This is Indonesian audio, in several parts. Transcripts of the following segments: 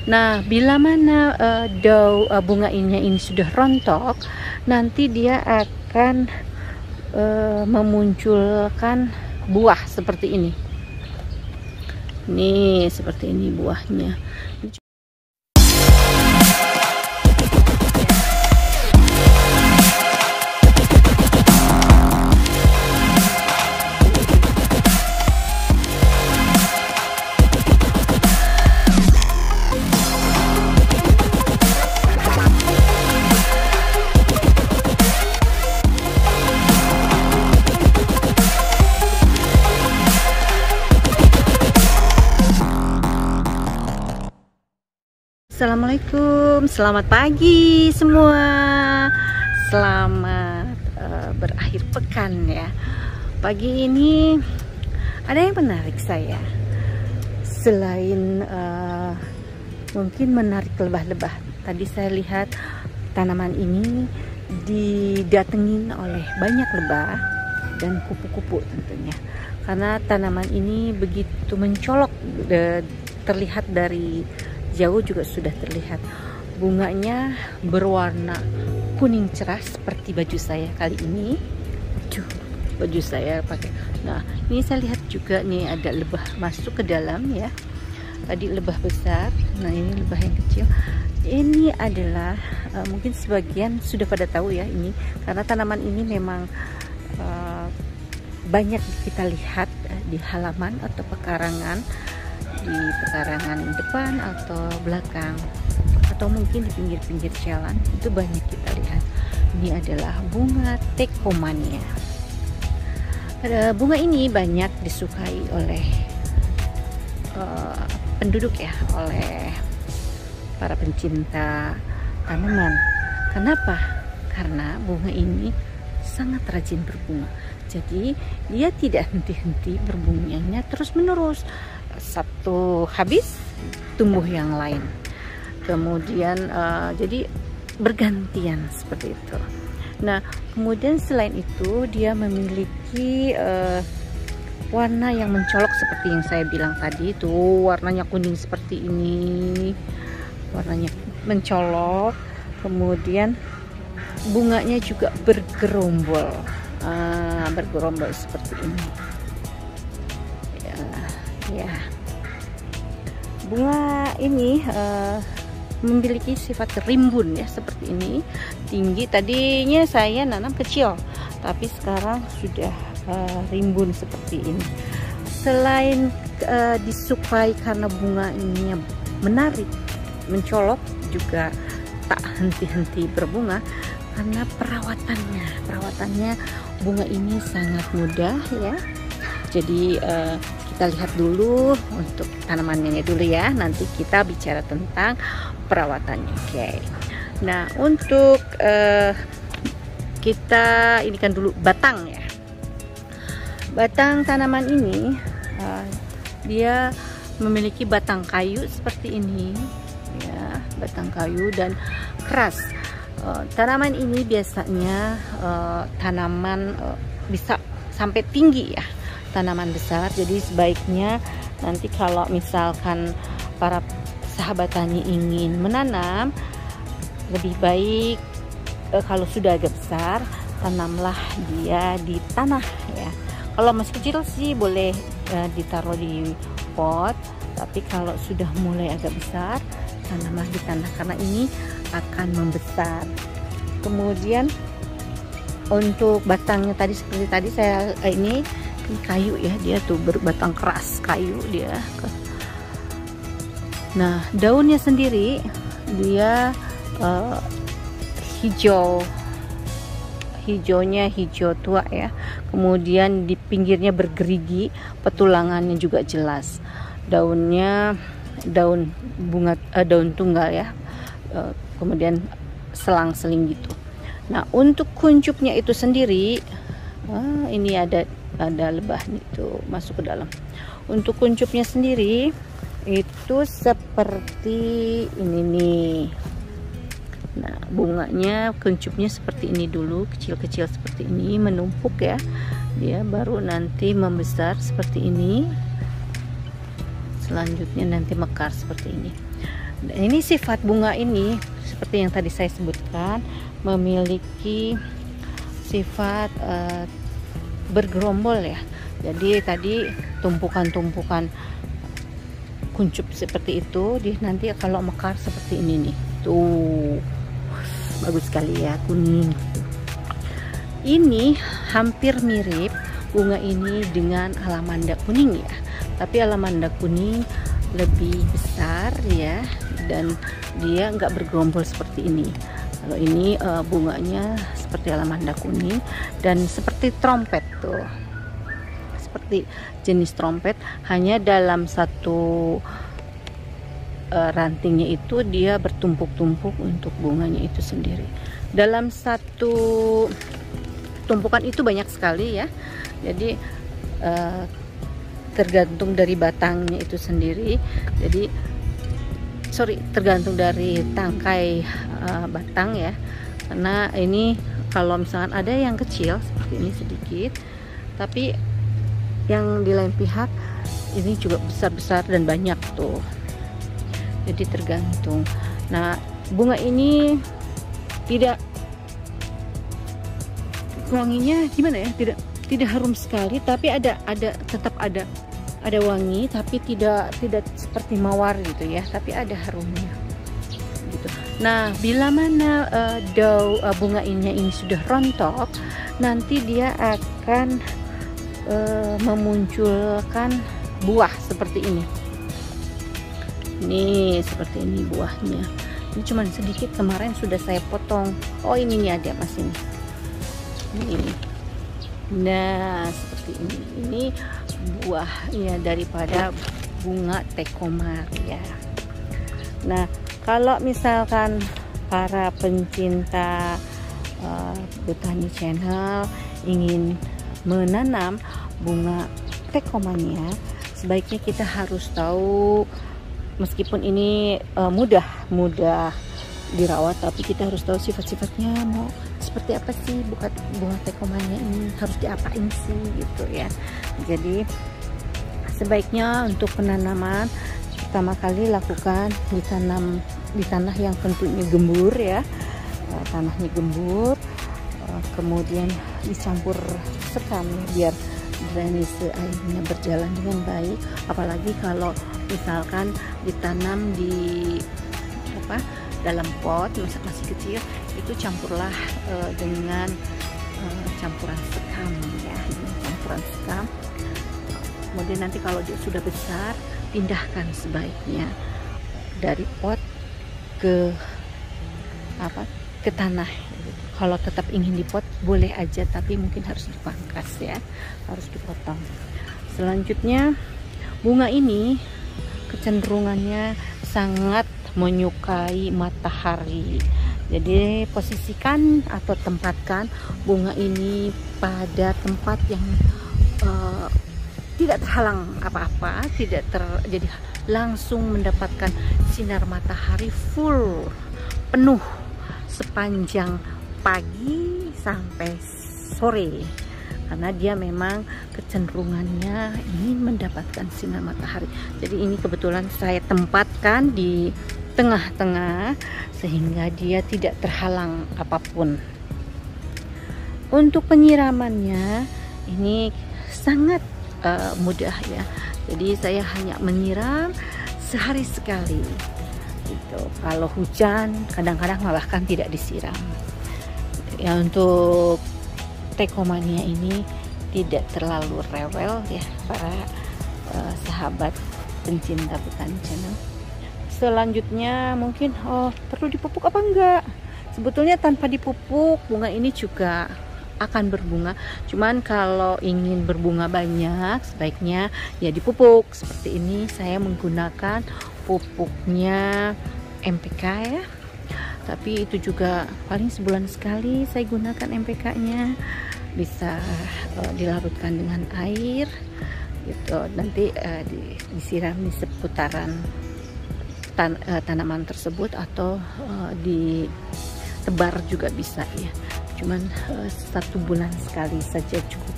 Nah, bila mana bunga ini sudah rontok, nanti dia akan memunculkan buah seperti ini. Nih, seperti ini buahnya. Assalamualaikum, selamat pagi semua. Selamat berakhir pekan ya. Pagi ini ada yang menarik saya. Selain mungkin menarik lebah-lebah. Tadi saya lihat tanaman ini didatengin oleh banyak lebah dan kupu-kupu tentunya. Karena tanaman ini begitu mencolok, terlihat dari jauh juga sudah terlihat. Bunganya berwarna kuning cerah seperti baju saya kali ini. Baju saya pakai. Nah, ini saya lihat juga nih ada lebah masuk ke dalam ya. Tadi lebah besar, nah ini lebah yang kecil. Ini adalah mungkin sebagian sudah pada tahu ya ini, karena tanaman ini memang banyak kita lihat di halaman atau pekarangan, di pekarangan depan atau belakang, atau mungkin di pinggir-pinggir jalan, itu banyak kita lihat. Ini adalah bunga Tecomania. Bunga ini banyak disukai oleh penduduk ya, oleh para pencinta tanaman. Kenapa? Karena bunga ini sangat rajin berbunga. Jadi dia tidak henti-henti berbunganya terus menerus. Satu habis tumbuh yang lain, kemudian jadi bergantian seperti itu. Nah, kemudian selain itu dia memiliki warna yang mencolok seperti yang saya bilang tadi itu, warnanya kuning seperti ini, warnanya mencolok. Kemudian bunganya juga bergerombol, bergerombol seperti ini. Ya, bunga ini memiliki sifat rimbun ya, seperti ini, tinggi. Tadinya saya nanam kecil, tapi sekarang sudah rimbun seperti ini. Selain disukai karena bunganya menarik, mencolok, juga tak henti-henti berbunga karena perawatannya bunga ini sangat mudah ya. Jadi kita lihat dulu untuk tanamannya dulu ya, nanti kita bicara tentang perawatannya. Oke. Nah, untuk kita ini kan dulu batang ya. Batang tanaman ini dia memiliki batang kayu seperti ini ya, batang kayu dan keras. Tanaman ini biasanya tanaman bisa sampai tinggi ya, tanaman besar. Jadi sebaiknya nanti kalau misalkan para sahabat tani ingin menanam, lebih baik kalau sudah agak besar, tanamlah dia di tanah ya. Kalau masih kecil sih boleh ditaruh di pot, tapi kalau sudah mulai agak besar, tanamlah di tanah karena ini akan membesar. Kemudian untuk batangnya tadi seperti tadi saya ini kayu ya, dia tuh berbatang keras kayu dia. Nah, daunnya sendiri dia hijaunya hijau tua ya. Kemudian di pinggirnya bergerigi, petulangannya juga jelas. Daunnya daun bunga, daun tunggal ya. Kemudian selang-seling gitu. Nah, untuk kuncupnya itu sendiri, ini ada lebah itu masuk ke dalam. Untuk kuncupnya sendiri itu seperti ini nih. Nah, bunganya kuncupnya seperti ini dulu, kecil-kecil seperti ini, menumpuk ya. Dia baru nanti membesar seperti ini. Selanjutnya nanti mekar seperti ini. Ini sifat bunga ini seperti yang tadi saya sebutkan, memiliki sifat bergerombol ya. Jadi tadi tumpukan-tumpukan kuncup seperti itu, dia nanti kalau mekar seperti ini nih. Tuh. Bagus sekali ya, kuning. Ini hampir mirip bunga ini dengan alamanda kuning ya. Tapi alamanda kuning lebih besar ya, dan dia nggak bergerombol seperti ini. Kalau ini bunganya seperti alamanda kuning dan seperti trompet tuh, seperti jenis trompet, hanya dalam satu rantingnya itu dia bertumpuk-tumpuk untuk bunganya itu sendiri. Dalam satu tumpukan itu banyak sekali ya, jadi tergantung dari batangnya itu sendiri. Jadi tergantung dari tangkai batang ya, karena ini kalau misalkan ada yang kecil seperti ini sedikit, tapi yang di lain pihak ini juga besar-besar dan banyak tuh. Jadi tergantung. Nah, bunga ini tidak wanginya gimana ya, tidak harum sekali, tapi tetap ada wangi, tapi tidak seperti mawar gitu ya, tapi ada harumnya gitu. Nah, bila mana daun bunga ini sudah rontok, nanti dia akan memunculkan buah seperti ini. Nih, seperti ini buahnya. Ini cuma sedikit, kemarin sudah saya potong. Oh, ini nih ada masih nih. Ini. Nah, seperti ini. Ini buahnya daripada bunga Teckomaria. Nah, kalau misalkan para pencinta Botani Channel ingin menanam bunga Teckomaria, sebaiknya kita harus tahu, meskipun ini mudah dirawat, tapi kita harus tahu sifat-sifatnya, mau seperti apa sih bunga Teckomaria ini, harus diapain sih gitu ya. Jadi sebaiknya untuk penanaman pertama kali lakukan ditanam di tanah yang tentunya gembur ya, tanahnya gembur, kemudian dicampur sekam biar drainase airnya berjalan dengan baik. Apalagi kalau misalkan ditanam di dalam pot masih kecil, itu campurlah dengan campuran sekam ya, campuran sekam. Kemudian nanti kalau dia sudah besar, pindahkan sebaiknya dari pot ke tanah. Kalau tetap ingin di pot boleh aja, tapi mungkin harus dipangkas ya, harus dipotong. Selanjutnya, bunga ini kecenderungannya sangat menyukai matahari. Jadi posisikan atau tempatkan bunga ini pada tempat yang tidak terhalang apa-apa, jadi langsung mendapatkan sinar matahari full, penuh sepanjang pagi sampai sore, karena dia memang kecenderungannya ingin mendapatkan sinar matahari. Jadi ini kebetulan saya tempatkan di tengah-tengah sehingga dia tidak terhalang apapun. Untuk penyiramannya ini sangat mudah ya. Jadi saya hanya menyiram sehari sekali gitu. Kalau hujan kadang-kadang malah kan tidak disiram. Ya, untuk Teckomaria ini tidak terlalu rewel ya para sahabat pencinta Botani Channel. Selanjutnya mungkin perlu dipupuk apa enggak? Sebetulnya tanpa dipupuk bunga ini juga akan berbunga. Cuman kalau ingin berbunga banyak sebaiknya ya dipupuk. Seperti ini saya menggunakan pupuknya MPK ya. Tapi itu juga paling sebulan sekali saya gunakan MPK-nya. Bisa dilarutkan dengan air gitu. Nanti disiram di seputaran tanaman tersebut, atau ditebar juga bisa ya. Cuman 1 bulan sekali saja cukup.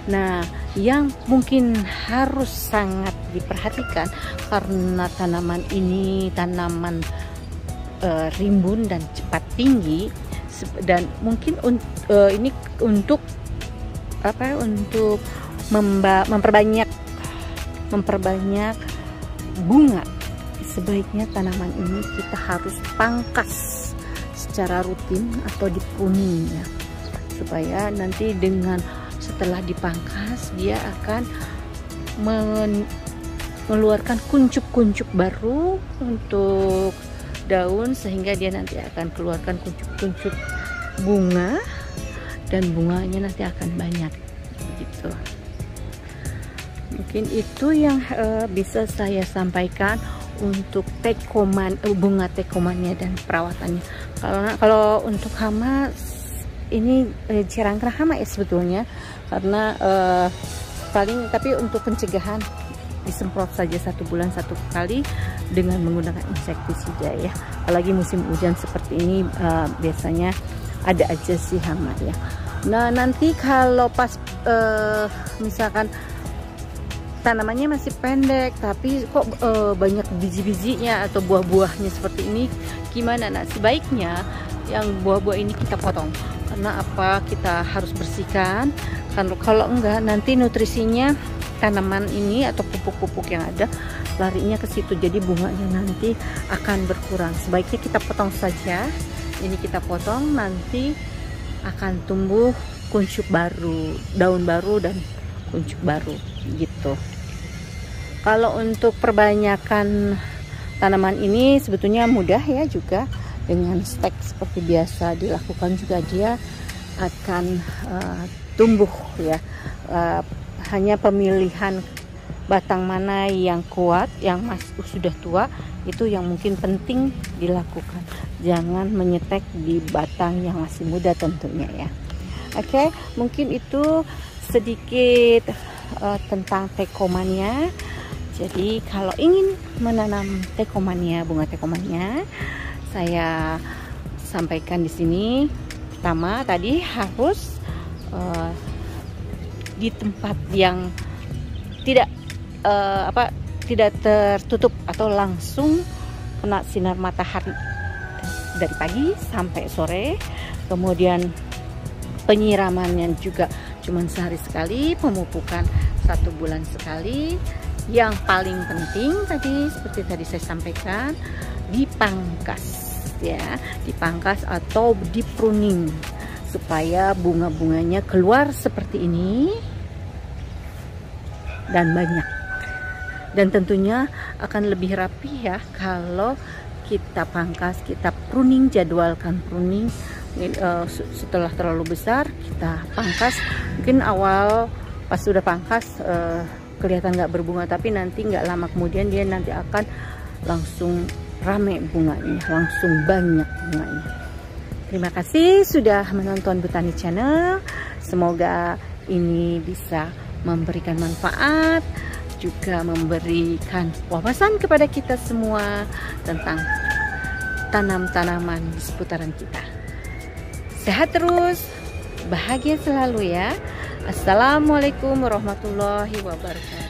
Nah, yang mungkin harus sangat diperhatikan karena tanaman ini tanaman rimbun dan cepat tinggi, dan mungkin ini untuk apa? Untuk memperbanyak bunga. Sebaiknya tanaman ini kita harus pangkas secara rutin atau di pruning ya, supaya nanti setelah dipangkas dia akan mengeluarkan kuncup-kuncup baru untuk daun, sehingga dia nanti akan keluarkan kuncup-kuncup bunga dan bunganya nanti akan banyak begitu. Mungkin itu yang bisa saya sampaikan untuk bunga tekomannya dan perawatannya. Kalau untuk hama ini jarang kena hama ya sebetulnya, karena tapi untuk pencegahan disemprot saja 1 bulan 1 kali dengan menggunakan insektisida ya. Apalagi musim hujan seperti ini biasanya ada aja sih hama ya. Nah, nanti kalau pas misalkan tanamannya masih pendek tapi kok banyak biji-bijinya atau buah-buahnya seperti ini, gimana? Nah, sebaiknya yang buah-buah ini kita potong. Karena apa? Kita harus bersihkan. Kalau enggak nanti nutrisinya tanaman ini atau pupuk-pupuk yang ada larinya ke situ, jadi bunganya nanti akan berkurang. Sebaiknya kita potong saja. Ini kita potong, nanti akan tumbuh kuncup baru, daun baru dan kuncup baru gitu. Kalau untuk perbanyakan tanaman ini sebetulnya mudah ya, juga dengan stek seperti biasa dilakukan juga dia akan tumbuh ya. Hanya pemilihan batang mana yang kuat, yang sudah tua, itu yang mungkin penting dilakukan. Jangan menyetek di batang yang masih muda tentunya ya. Oke, mungkin itu sedikit tentang tekomania. Jadi kalau ingin menanam tekomania, bunga tekomania, saya sampaikan di sini. Pertama tadi harus di tempat yang tidak tidak tertutup atau langsung kena sinar matahari dari pagi sampai sore. Kemudian penyiramannya juga cuma sehari sekali, pemupukan 1 bulan sekali. Yang paling penting tadi seperti tadi saya sampaikan, dipangkas ya, dipangkas atau di pruning supaya bunga-bunganya keluar seperti ini dan banyak. Dan tentunya akan lebih rapi ya kalau kita pangkas, kita pruning, jadwalkan pruning. Setelah terlalu besar kita pangkas. Mungkin awal pas sudah pangkas kelihatan nggak berbunga, tapi nanti nggak lama kemudian dia nanti akan langsung rame bunganya, langsung banyak bunganya. Terima kasih sudah menonton Botani Channel. Semoga ini bisa memberikan manfaat, juga memberikan wawasan kepada kita semua tentang tanam-tanaman di seputaran kita. Sehat terus, bahagia selalu ya. Assalamualaikum warahmatullahi wabarakatuh.